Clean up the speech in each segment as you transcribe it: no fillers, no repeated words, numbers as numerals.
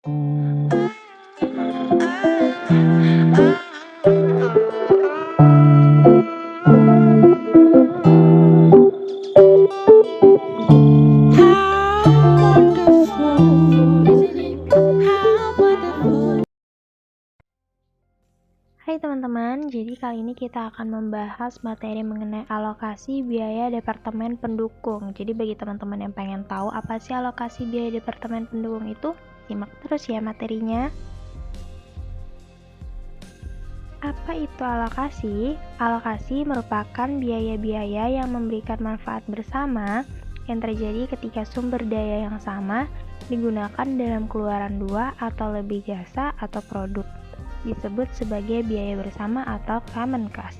Hai teman-teman, jadi kali ini kita akan membahas materi mengenai alokasi biaya departemen pendukung. Jadi bagi teman-teman yang pengen tahu apa sih alokasi biaya departemen pendukung itu, simak terus ya materinya. Apa itu alokasi? Alokasi merupakan biaya-biaya yang memberikan manfaat bersama yang terjadi ketika sumber daya yang sama digunakan dalam keluaran dua atau lebih jasa atau produk. Disebut sebagai biaya bersama atau common cost.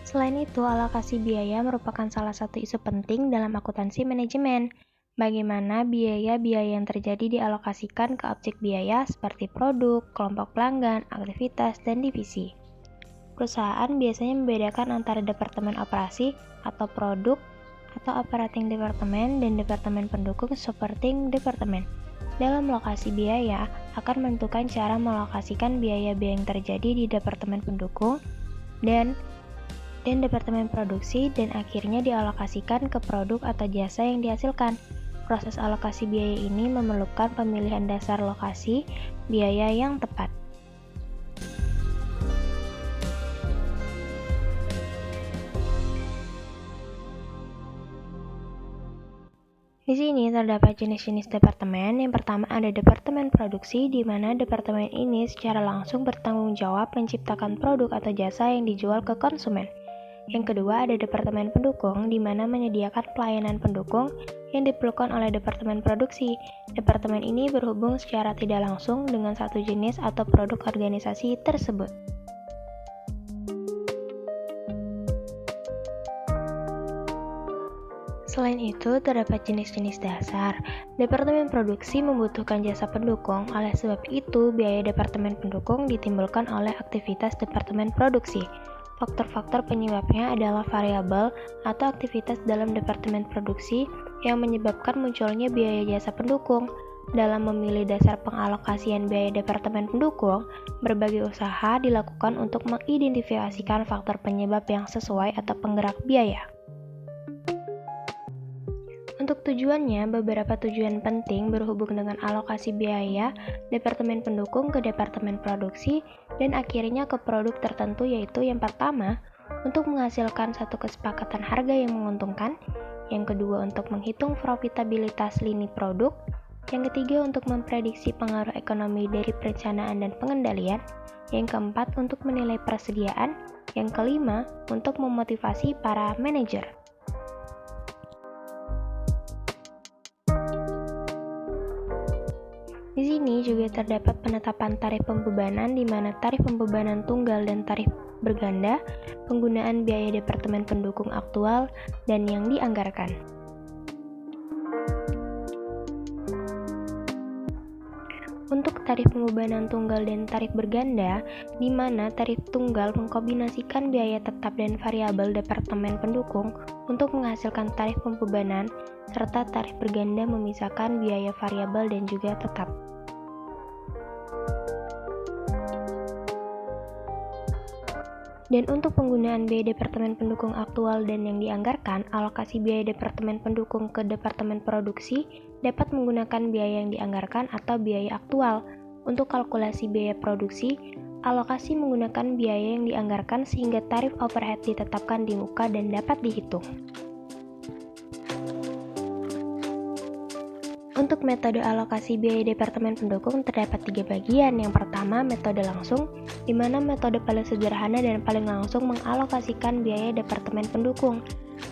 Selain itu, alokasi biaya merupakan salah satu isu penting dalam akuntansi manajemen. Bagaimana biaya-biaya yang terjadi dialokasikan ke objek biaya seperti produk, kelompok pelanggan, aktivitas, dan divisi. Perusahaan biasanya membedakan antara departemen operasi atau produk atau operating department dan departemen pendukung supporting department. Dalam lokasi biaya akan menentukan cara melokasikan biaya-biaya yang terjadi di departemen pendukung dan departemen produksi dan akhirnya dialokasikan ke produk atau jasa yang dihasilkan. Proses alokasi biaya ini memerlukan pemilihan dasar lokasi biaya yang tepat. Di sini terdapat jenis-jenis departemen. Yang pertama ada departemen produksi, di mana departemen ini secara langsung bertanggung jawab menciptakan produk atau jasa yang dijual ke konsumen. Yang kedua ada departemen pendukung, di mana menyediakan pelayanan pendukung yang diperlukan oleh departemen produksi. Departemen ini berhubung secara tidak langsung dengan satu jenis atau produk organisasi tersebut. Selain itu, terdapat jenis-jenis dasar. Departemen produksi membutuhkan jasa pendukung, oleh sebab itu biaya departemen pendukung ditimbulkan oleh aktivitas departemen produksi. Faktor-faktor penyebabnya adalah variabel atau aktivitas dalam departemen produksi yang menyebabkan munculnya biaya jasa pendukung. Dalam memilih dasar pengalokasian biaya departemen pendukung, berbagai usaha dilakukan untuk mengidentifikasikan faktor penyebab yang sesuai atau penggerak biaya. Untuk tujuannya, beberapa tujuan penting berhubung dengan alokasi biaya departemen pendukung ke departemen produksi dan akhirnya ke produk tertentu, yaitu yang pertama, untuk menghasilkan satu kesepakatan harga yang menguntungkan, yang kedua untuk menghitung profitabilitas lini produk, yang ketiga untuk memprediksi pengaruh ekonomi dari perencanaan dan pengendalian, yang keempat untuk menilai persediaan, yang kelima untuk memotivasi para manajer. Di sini juga terdapat penetapan tarif pembebanan, di mana tarif pembebanan tunggal dan tarif berganda, penggunaan biaya departemen pendukung aktual, dan yang dianggarkan. Untuk tarif pembebanan tunggal dan tarif berganda, di mana tarif tunggal mengkombinasikan biaya tetap dan variabel departemen pendukung untuk menghasilkan tarif pembebanan, serta tarif berganda memisahkan biaya variabel dan juga tetap. Dan untuk penggunaan biaya departemen pendukung aktual dan yang dianggarkan, alokasi biaya departemen pendukung ke departemen produksi dapat menggunakan biaya yang dianggarkan atau biaya aktual. Untuk kalkulasi biaya produksi, alokasi menggunakan biaya yang dianggarkan sehingga tarif overhead ditetapkan di muka dan dapat dihitung. Untuk metode alokasi biaya departemen pendukung terdapat 3 bagian. Yang pertama, metode langsung, di mana metode paling sederhana dan paling langsung mengalokasikan biaya departemen pendukung.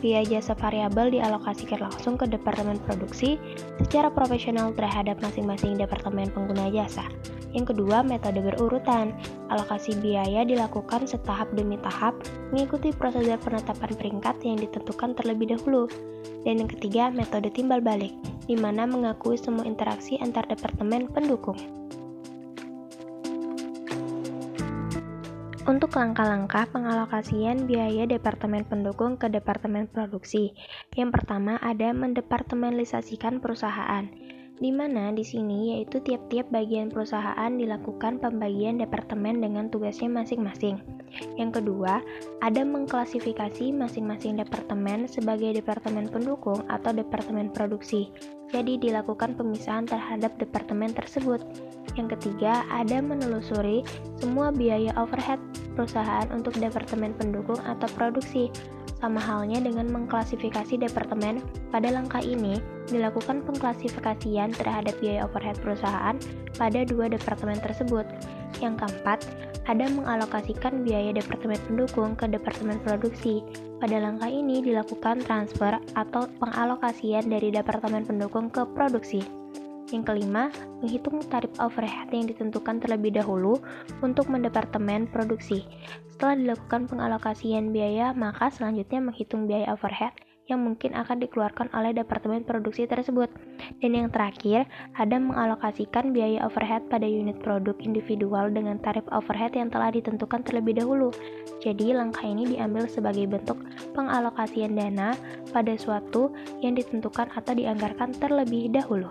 Biaya jasa variabel dialokasikan langsung ke departemen produksi secara profesional terhadap masing-masing departemen pengguna jasa. Yang kedua, metode berurutan. Alokasi biaya dilakukan setahap demi tahap, mengikuti prosedur penetapan peringkat yang ditentukan terlebih dahulu. Dan yang ketiga, metode timbal balik, di mana mengakui semua interaksi antar departemen pendukung. Untuk langkah-langkah pengalokasian biaya departemen pendukung ke departemen produksi, Yang pertama ada mendepartementalisasikan perusahaan, di mana di sini yaitu tiap-tiap bagian perusahaan dilakukan pembagian departemen dengan tugasnya masing-masing. Yang kedua, ada mengklasifikasi masing-masing departemen sebagai departemen pendukung atau departemen produksi. Jadi dilakukan pemisahan terhadap departemen tersebut. Yang ketiga, ada menelusuri semua biaya overhead perusahaan untuk departemen pendukung atau produksi. Sama halnya dengan mengklasifikasi departemen, pada langkah ini dilakukan pengklasifikasian terhadap biaya overhead perusahaan pada dua departemen tersebut. Yang keempat, ada mengalokasikan biaya departemen pendukung ke departemen produksi. Pada langkah ini dilakukan transfer atau pengalokasian dari departemen pendukung ke produksi. Yang kelima, menghitung tarif overhead yang ditentukan terlebih dahulu untuk mendepartemen produksi. Setelah dilakukan pengalokasian biaya, maka selanjutnya menghitung biaya overhead yang mungkin akan dikeluarkan oleh departemen produksi tersebut. Dan yang terakhir, ada mengalokasikan biaya overhead pada unit produk individual dengan tarif overhead yang telah ditentukan terlebih dahulu. Jadi, langkah ini diambil sebagai bentuk pengalokasian dana pada suatu yang ditentukan atau dianggarkan terlebih dahulu.